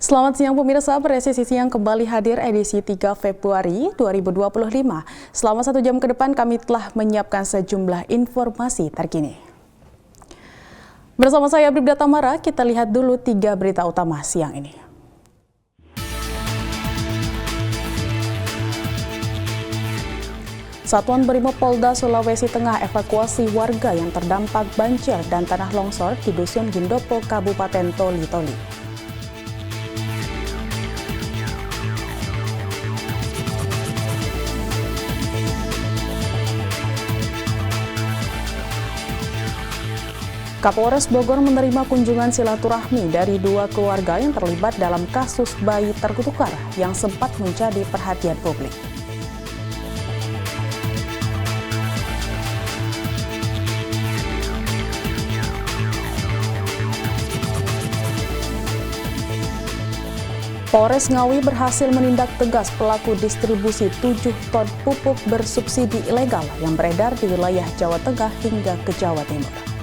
Selamat siang pemirsa, Presisi Siang kembali hadir edisi 3 Februari 2025. Selama 1 jam ke depan kami telah menyiapkan sejumlah informasi terkini. Bersama saya Bribda Tamara, kita lihat dulu 3 berita utama siang ini. Satuan Brimob Polda Sulawesi Tengah evakuasi warga yang terdampak banjir dan tanah longsor di Dusun Gindopo, Kabupaten Toli-Toli. Kapolres Bogor menerima kunjungan silaturahmi dari 2 keluarga yang terlibat dalam kasus bayi tertukar yang sempat menjadi perhatian publik. Polres Ngawi berhasil menindak tegas pelaku distribusi 7 ton pupuk bersubsidi ilegal yang beredar di wilayah Jawa Tengah hingga ke Jawa Timur.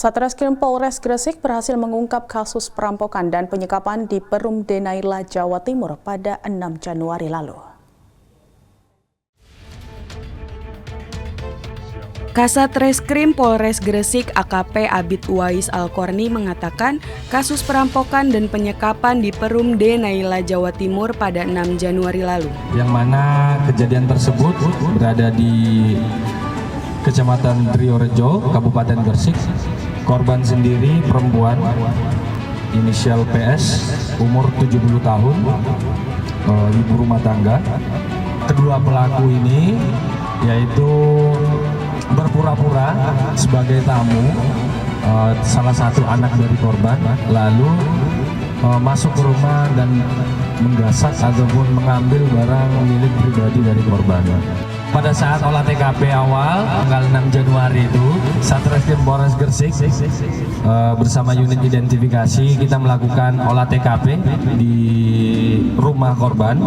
Satreskrim Polres Gresik berhasil mengungkap kasus perampokan dan penyekapan di Perum Denaila, Jawa Timur pada 6 Januari lalu. Kasatreskrim Polres Gresik AKP Abid Uwais Al-Korni mengatakan kasus perampokan dan penyekapan di Perum Denaila, Jawa Timur pada 6 Januari lalu. Yang mana kejadian tersebut berada di Kecamatan Triorejo, Kabupaten Gresik. Korban sendiri perempuan, inisial PS, umur 70 tahun, ibu rumah tangga. Kedua pelaku ini yaitu berpura-pura sebagai tamu salah satu anak dari korban, lalu masuk ke rumah dan menggasak ataupun mengambil barang milik pribadi dari korban. Pada saat olah TKP awal tanggal 6 Januari itu, Satreskrim Polres Gresik bersama unit identifikasi kita melakukan olah TKP di rumah korban.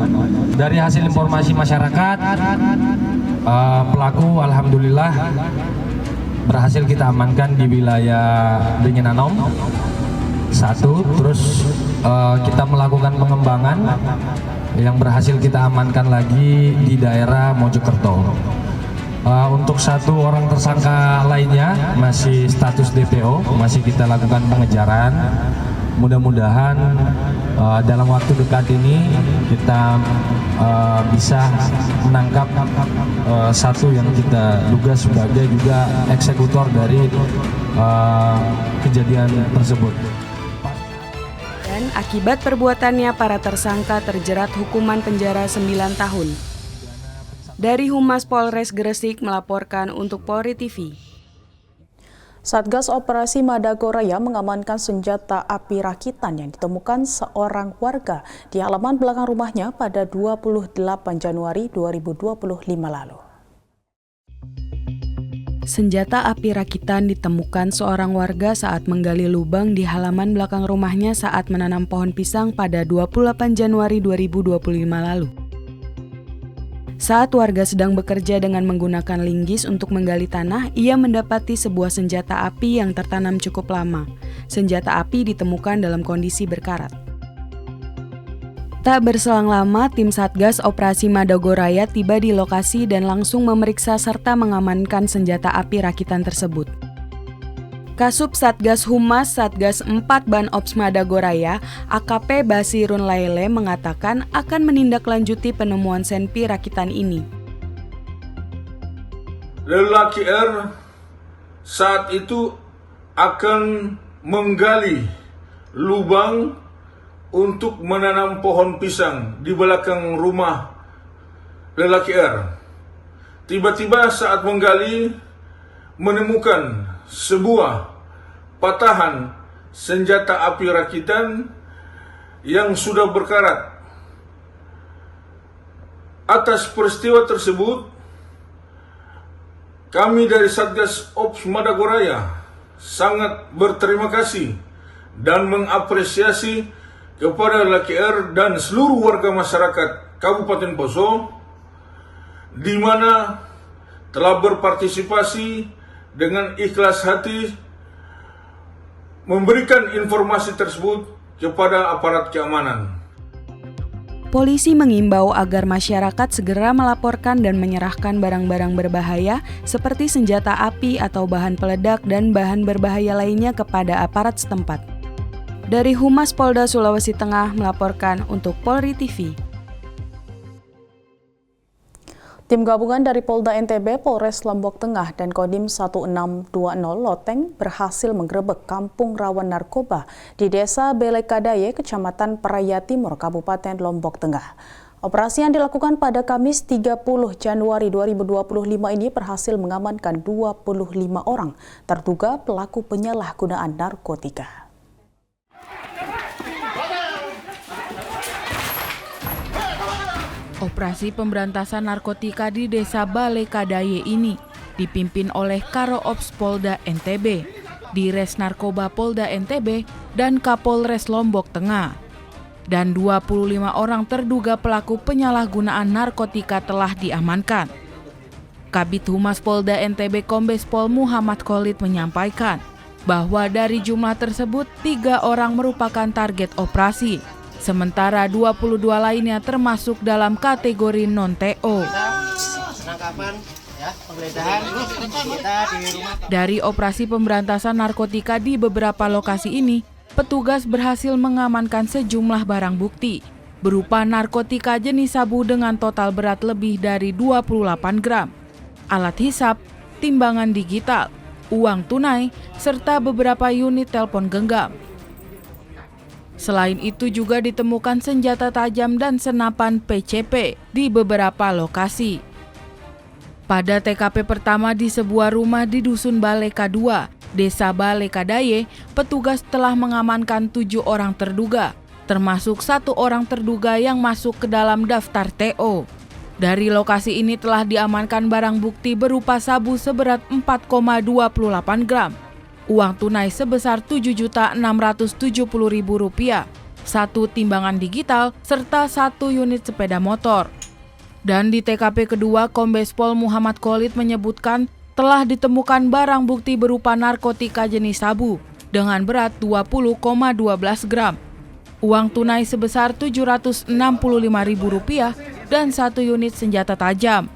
Dari hasil informasi masyarakat, pelaku alhamdulillah berhasil kita amankan di wilayah Benyinanom 1, terus kita melakukan pengembangan yang berhasil kita amankan lagi di daerah Mojokerto. Untuk 1 orang tersangka lainnya masih status DPO, masih kita lakukan pengejaran. Mudah-mudahan dalam waktu dekat ini kita bisa menangkap 1 yang kita duga sebagai juga eksekutor dari kejadian tersebut. Dan akibat perbuatannya para tersangka terjerat hukuman penjara 9 tahun. Dari Humas Polres Gresik melaporkan untuk Polri TV. Satgas Operasi Madagoraya mengamankan senjata api rakitan yang ditemukan seorang warga di halaman belakang rumahnya pada 28 Januari 2025 lalu. Senjata api rakitan ditemukan seorang warga saat menggali lubang di halaman belakang rumahnya saat menanam pohon pisang pada 28 Januari 2025 lalu. Saat warga sedang bekerja dengan menggunakan linggis untuk menggali tanah, ia mendapati sebuah senjata api yang tertanam cukup lama. Senjata api ditemukan dalam kondisi berkarat. Tak berselang lama, tim Satgas Operasi Madagoraya tiba di lokasi dan langsung memeriksa serta mengamankan senjata api rakitan tersebut. Kasub Satgas Humas Satgas 4 Banops Madagoraya, AKP Basirun Laile mengatakan akan menindaklanjuti penemuan senpi rakitan ini. Lelaki R saat itu akan menggali lubang untuk menanam pohon pisang di belakang rumah lelaki R. Tiba-tiba saat menggali menemukan sebuah patahan senjata api rakitan yang sudah berkarat. Atas peristiwa tersebut, kami dari Satgas Ops Madagoraya sangat berterima kasih dan mengapresiasi kepada Laki R dan seluruh warga masyarakat Kabupaten Poso di mana telah berpartisipasi dengan ikhlas hati memberikan informasi tersebut kepada aparat keamanan. Polisi mengimbau agar masyarakat segera melaporkan dan menyerahkan barang-barang berbahaya seperti senjata api atau bahan peledak dan bahan berbahaya lainnya kepada aparat setempat. Dari Humas Polda Sulawesi Tengah melaporkan untuk Polri TV. Tim gabungan dari Polda NTB, Polres Lombok Tengah, dan Kodim 1620 Loteng berhasil menggerebek kampung rawan narkoba di Desa Belekadaye, Kecamatan Peraya Timur, Kabupaten Lombok Tengah. Operasi yang dilakukan pada Kamis 30 Januari 2025 ini berhasil mengamankan 25 orang terduga pelaku penyalahgunaan narkotika. Operasi pemberantasan narkotika di Desa Balekadaye ini dipimpin oleh Karo-Ops Polda NTB, Dires Narkoba Polda NTB, dan Kapolres Lombok Tengah. Dan 25 orang terduga pelaku penyalahgunaan narkotika telah diamankan. Kabid Humas Polda NTB Kombes Pol Muhammad Khalid menyampaikan bahwa dari jumlah tersebut 3 orang merupakan target operasi. Sementara 22 lainnya termasuk dalam kategori non-TO. Dari operasi pemberantasan narkotika di beberapa lokasi ini, petugas berhasil mengamankan sejumlah barang bukti berupa narkotika jenis sabu dengan total berat lebih dari 28 gram, alat hisap, timbangan digital, uang tunai, serta beberapa unit telepon genggam. Selain itu juga ditemukan senjata tajam dan senapan PCP di beberapa lokasi. Pada TKP pertama di sebuah rumah di Dusun Baleka 2, Desa Balekadaye, petugas telah mengamankan 7 orang terduga, termasuk 1 orang terduga yang masuk ke dalam daftar TO. Dari lokasi ini telah diamankan barang bukti berupa sabu seberat 4,28 gram, uang tunai sebesar Rp7.670.000, 1 timbangan digital, serta 1 unit sepeda motor. Dan di TKP kedua, Kombes Pol Muhammad Khalid menyebutkan telah ditemukan barang bukti berupa narkotika jenis sabu dengan berat 20,12 gram, uang tunai sebesar Rp765.000, dan 1 unit senjata tajam.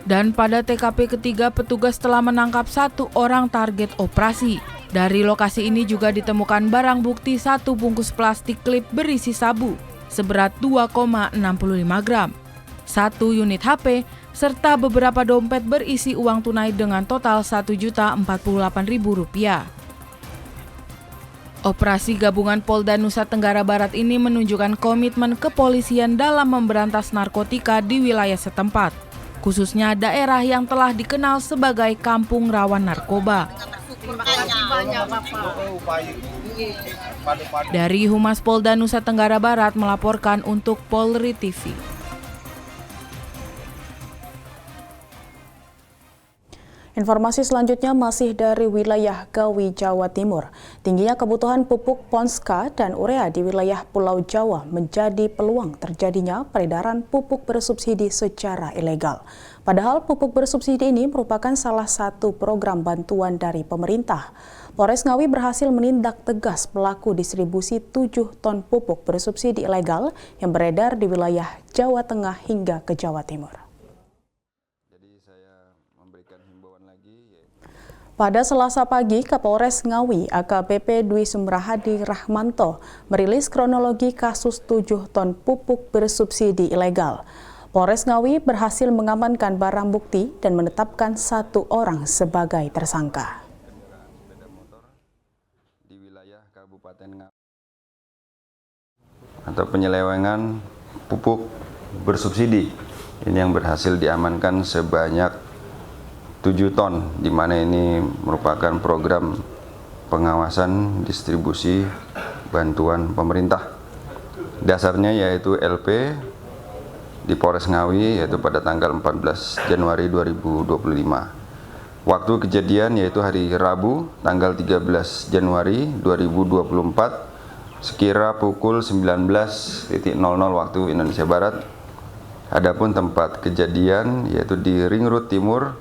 Dan pada TKP ketiga, petugas telah menangkap 1 orang target operasi. Dari lokasi ini juga ditemukan barang bukti 1 bungkus plastik klip berisi sabu seberat 2,65 gram, 1 unit HP, serta beberapa dompet berisi uang tunai dengan total Rp1.048.000. Operasi gabungan Polda Nusa Tenggara Barat ini menunjukkan komitmen kepolisian dalam memberantas narkotika di wilayah setempat, khususnya daerah yang telah dikenal sebagai kampung rawan narkoba. Dari Humas Polda Nusa Tenggara Barat melaporkan untuk Polri TV. Informasi selanjutnya masih dari wilayah Gawi, Jawa Timur. Tingginya kebutuhan pupuk Ponska dan urea di wilayah Pulau Jawa menjadi peluang terjadinya peredaran pupuk bersubsidi secara ilegal. Padahal pupuk bersubsidi ini merupakan salah satu program bantuan dari pemerintah. Polres Ngawi berhasil menindak tegas pelaku distribusi 7 ton pupuk bersubsidi ilegal yang beredar di wilayah Jawa Tengah hingga ke Jawa Timur. Pada Selasa pagi, Kapolres Ngawi AKBP Dwi Sumrahadi Rahmanto merilis kronologi kasus 7 ton pupuk bersubsidi ilegal. Polres Ngawi berhasil mengamankan barang bukti dan menetapkan 1 orang sebagai tersangka. Di wilayah Kabupaten Ngawi atau penyelewengan pupuk bersubsidi ini yang berhasil diamankan sebanyak 7 ton, di mana ini merupakan program pengawasan distribusi bantuan pemerintah. Dasarnya yaitu LP di Polres Ngawi yaitu pada tanggal 14 Januari 2025. Waktu kejadian yaitu hari Rabu tanggal 13 Januari 2024 sekira pukul 19.00 waktu Indonesia Barat. Adapun tempat kejadian yaitu di Ring Road Timur,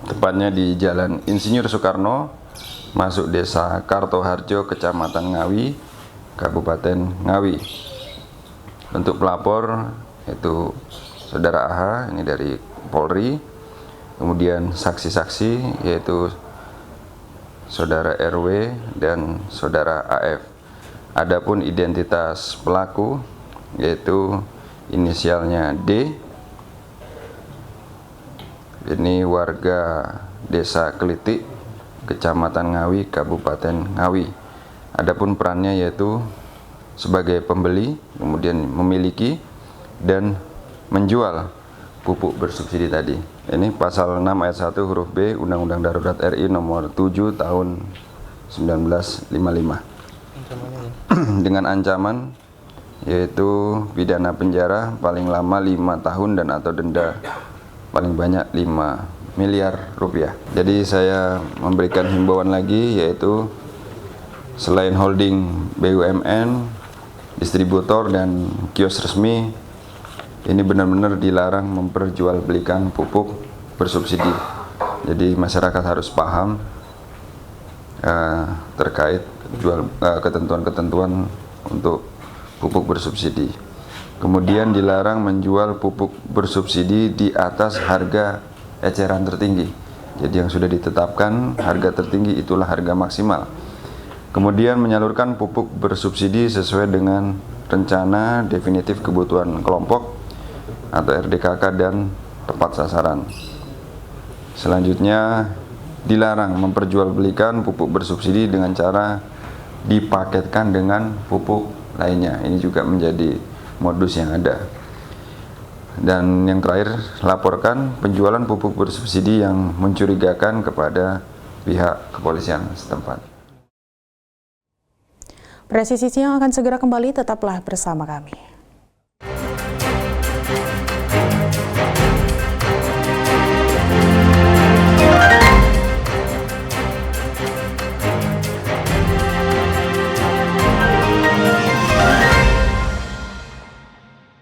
tepatnya di Jalan Insinyur Soekarno, masuk Desa Kartoharjo, Kecamatan Ngawi, Kabupaten Ngawi. Bentuk pelapor yaitu Saudara AH, ini dari Polri. Kemudian saksi-saksi yaitu Saudara RW dan Saudara AF. Adapun identitas pelaku yaitu inisialnya D. Ini warga Desa Kelitik, Kecamatan Ngawi, Kabupaten Ngawi. Adapun perannya yaitu sebagai pembeli, kemudian memiliki dan menjual pupuk bersubsidi tadi. Ini pasal 6 ayat 1 huruf B Undang-Undang Darurat RI nomor 7 tahun 1955. Dengan ancaman yaitu pidana penjara paling lama 5 tahun dan atau denda paling banyak 5 miliar rupiah. Jadi saya memberikan himbauan lagi yaitu selain holding BUMN, distributor dan kios resmi, ini benar-benar dilarang memperjualbelikan pupuk bersubsidi. Jadi masyarakat harus paham terkait ketentuan-ketentuan untuk pupuk bersubsidi. Kemudian dilarang menjual pupuk bersubsidi di atas harga eceran tertinggi. Jadi yang sudah ditetapkan harga tertinggi itulah harga maksimal. Kemudian menyalurkan pupuk bersubsidi sesuai dengan rencana definitif kebutuhan kelompok atau RDKK dan tepat sasaran. Selanjutnya dilarang memperjualbelikan pupuk bersubsidi dengan cara dipaketkan dengan pupuk lainnya. Ini juga menjadi modus yang ada. Dan yang terakhir, laporkan penjualan pupuk bersubsidi yang mencurigakan kepada pihak kepolisian setempat. Presisi Siang akan segera kembali, tetaplah bersama kami.